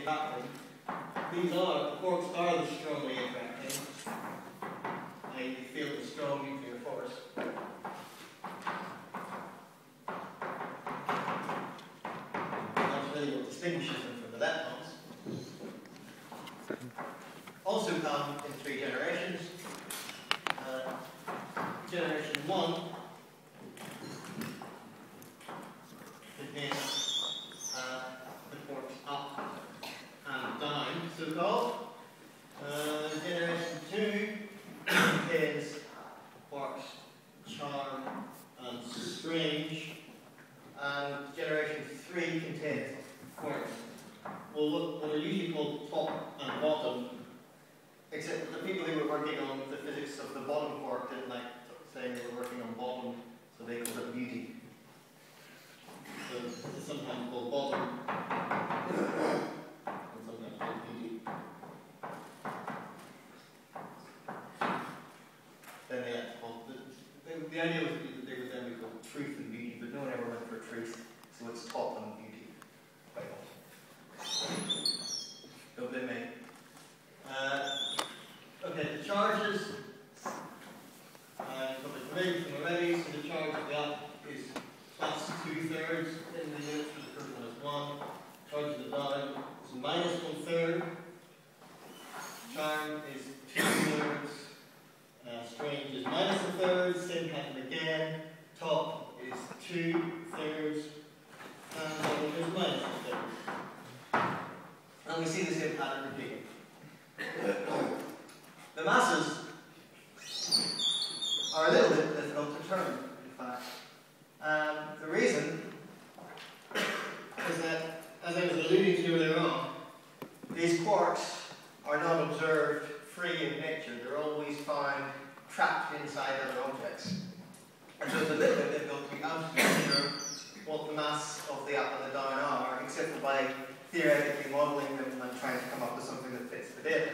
vacuum, the quarks are the strongly interacting. You feel the strong nuclear force. That's really what distinguishes them from the leptons. Also come in three generations. Generation 1 contains the quarks up and down, so-called. Generation 2 contains quarks charm and strange, and generation 3 contains quarks what are usually called top and bottom, except that the people who were working on the physics of the bottom quark didn't like saying they were working on bottom, so they called it beauty. So it's sometimes called bottom, and sometimes called beauty. Then they had to call the idea was that they would then be called truth and beauty, but no one ever went for truth, so it's top and beauty. Quite often. Don't blame me. Okay, the charges. From already, so the charge of the up is plus 2/3 in the units, for the first one is 1. Charge of the down is minus 1/3. Charm is 2/3. Strange is minus 1/3. Same pattern again. Top is 2/3. And bottom is minus 1/3. And we see the same pattern repeating. The masses are a little bit difficult to determine, in fact. The reason is that, as I was alluding to earlier on, these quarks are not observed free in nature. They're always found trapped inside other objects. And so it's a little bit difficult to be absolutely sure what the mass of the up and the down are, except by theoretically modelling them and trying to come up with something that fits the data.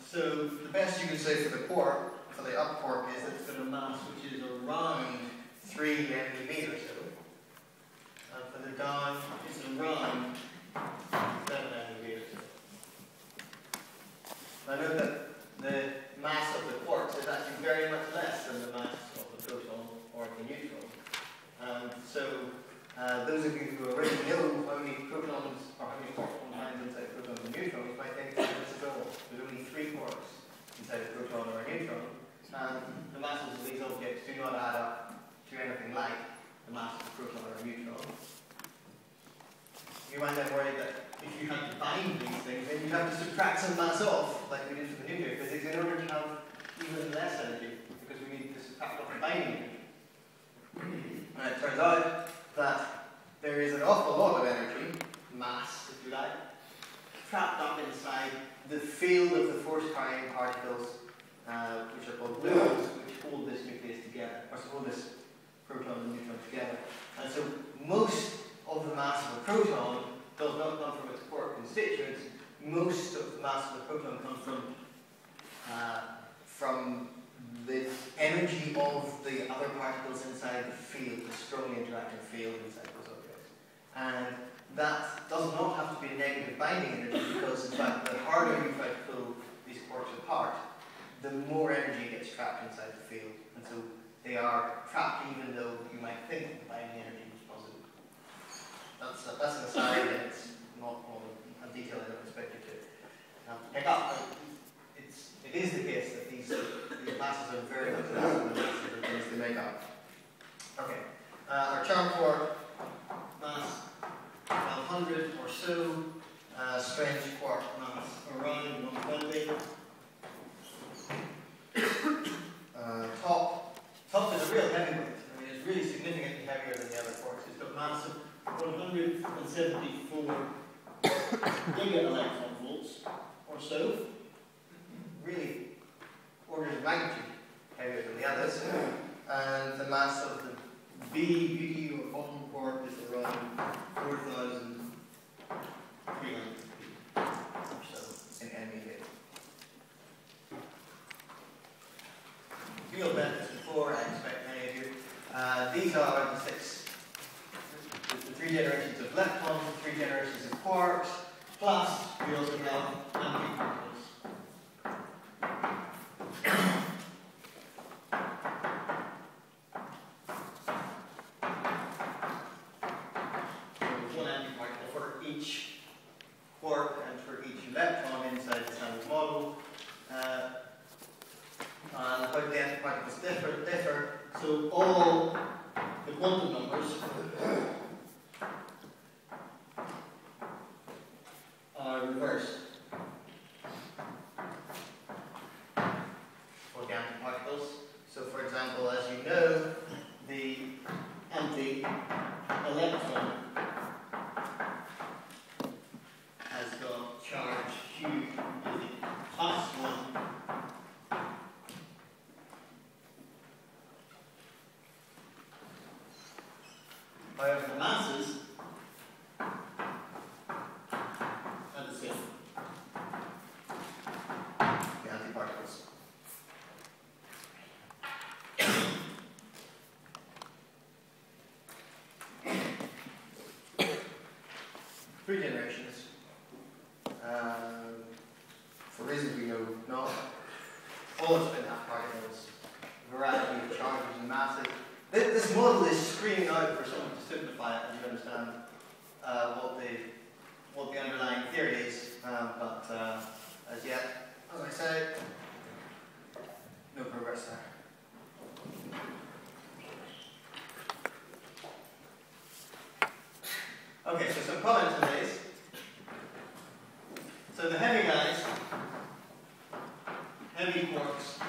So the best you can say for the quark, for the up quark, is that it's got a mass which is around 3 MeV or so. And for the down, it's around 7 MeV or so. Now note that the mass of the quarks is actually very much less than the mass of the proton or the neutron. So those of you who already know how many protons or how many quarks one finds inside protons and neutrons might think that it's a goal. There's only 3 quarks inside a proton or a neutron, and the masses of these objects do not add up to anything like the mass of a proton or a neutron. You might then worry that if you had to bind these things, then you'd have to subtract some mass off, like we did for the nuclear physics, in order to have even less energy, because we need to subtract off the binding energy. And it turns out that there is an awful lot of energy, mass if you like, trapped up inside the field of the force-carrying particles, which are called gluons, which hold this nucleus together, or hold this proton and neutron together. And so most of the mass of a proton does not come from its quark constituents. Most of the mass of the proton comes from the energy of the other particles inside the field, the strongly interacting field inside those objects. And that does not have to be a negative binding energy, because in fact the harder you try to pull these quarks apart, the more energy gets trapped inside the field. And so they are trapped even though you might think the binding energy was positive. That's an aside, and it's not a detail I don't expect you to pick up. It is the case that these masses are very much less than the masses of the things they make up. Okay, our charm quark mass 1200 or so, strange quark mass around 120. Top is a real heavyweight. I mean, it's really significantly heavier than the other quarks. It's got mass of 174 giga-electron volts or so. Really, orders of magnitude heavier than the others. And the mass of the beauty or bottom quark is around 4,300 or so in MeV. You will bet this before, I expect many of you. These are the 6 the 3 generations of leptons, the 3 generations of quarks, plus we also have antiparticles. So one antiparticle for each quark and for each lepton inside the standard model. And how the antiparticles differ. So all the quantum numbers are reversed for the antiparticles. So for example, as you know, the anti-electron has got charge Q as the +1. However, the masses are the same. The antiparticles. Three generations. For reasons we know not, all of spin half particles, variety of charges and masses. This model is screaming out for someone to simplify it and to understand what the underlying theory is, but as yet, as I say, no progress there. Okay, so some comments on these. So the heavy guys, heavy quarks,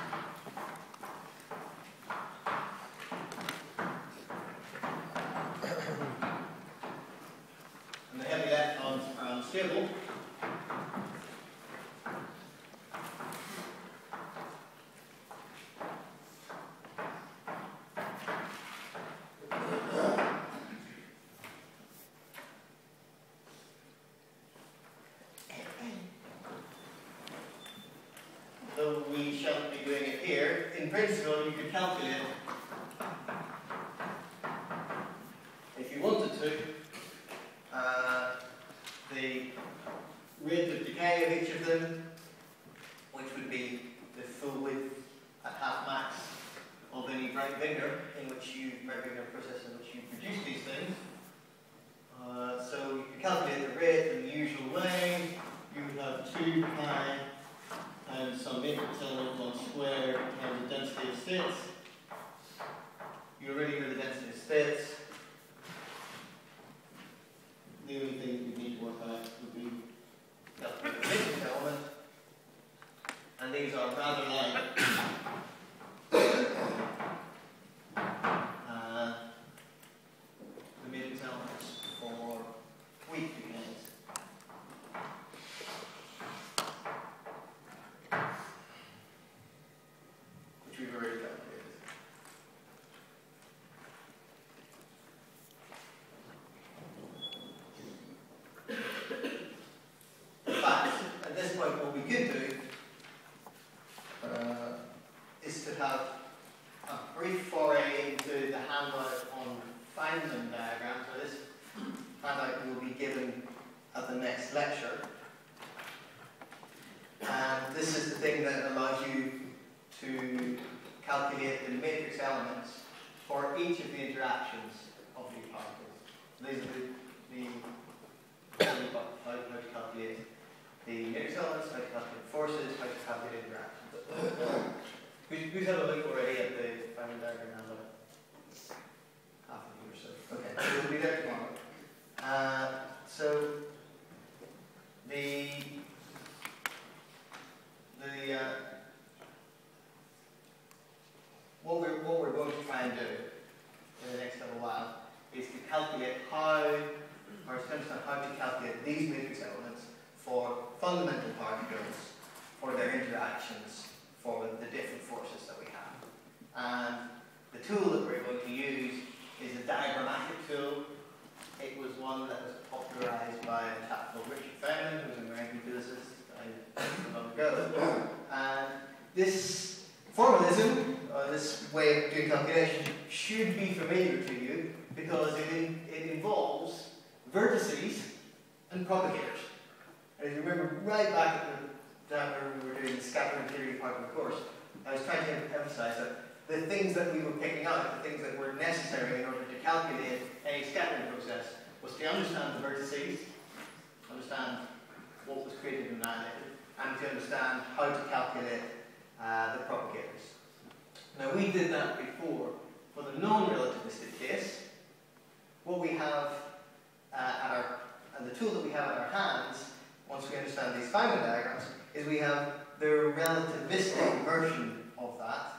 and the heavy leptons are unstable. Though we shan't be doing it here, in principle you could calculate, if you wanted to, the rate of decay of each of them, which would be the full width at half max of any Breit-Wigner process in which you produce these things. So you can calculate the rate in the usual way. You would have 2 pi and some matrix element on square times the density of states. You already know the density of states. The only thing we need to work out would be calculate the matrix element. And these are rather like the matrix elements for weak decays. Which we've already calculated. But at this point, what we could do is to have a brief foray into the handout on Feynman diagrams. So this handout will be given at the next lecture. And this is the thing that allows you to calculate the matrix elements for each of the interactions of these particles. These are how to calculate the matrix elements, how to calculate forces, how to calculate interactions. Who's had a look already at the Feynman diagram now? Half of you or so. Okay, so we'll be there tomorrow. So what we're going to try and do in the next little while is to calculate or to understand how to calculate these matrix elements for fundamental particles, for their interactions, for the different forces that we have. And the tool that we're going to use is a diagrammatic tool. It was one that was popularized by a chap called Richard Feynman, who was an American physicist long ago. And this formalism, this way of doing calculation, should be familiar to you because it involves the things that we were picking out, the things that were necessary in order to calculate any scattering process, was to understand the vertices, understand what was created and annihilated, and to understand how to calculate the propagators. Now, we did that before. For the non-relativistic case, what we have and the tool that we have at our hands, once we understand these Feynman diagrams, is we have the relativistic version of that.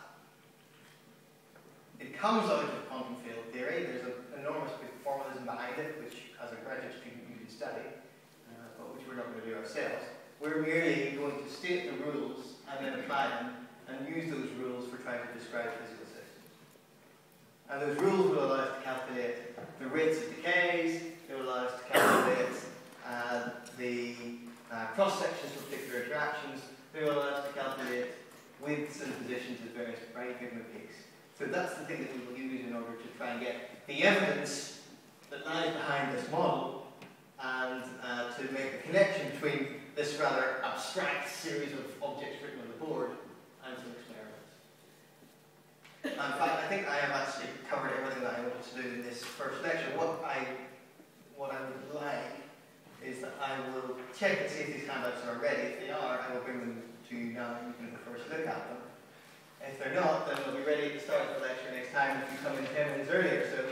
It comes out of quantum field theory. There's an enormous big formalism behind it, which as a graduate student you can study, but which we're not going to do ourselves. We're merely going to state the rules and then apply them and use those rules for trying to describe physical systems. And those rules will allow us to calculate the rates of decays, they will allow us to calculate the cross-sections for particular interactions, they will allow us to calculate widths and positions at various given peaks. So that's the thing that we will use in order to try and get the evidence that lies behind this model and to make a connection between this rather abstract series of objects written on the board and some experiments. In fact, I think I have actually covered everything that I wanted to do in this first lecture. What I would like is that I will check and see if these handouts are ready. If they are, I will bring them to you now and you can have a first look at them. If they're not, then they'll be ready at the start of the lecture next time if you come in 10 minutes earlier. So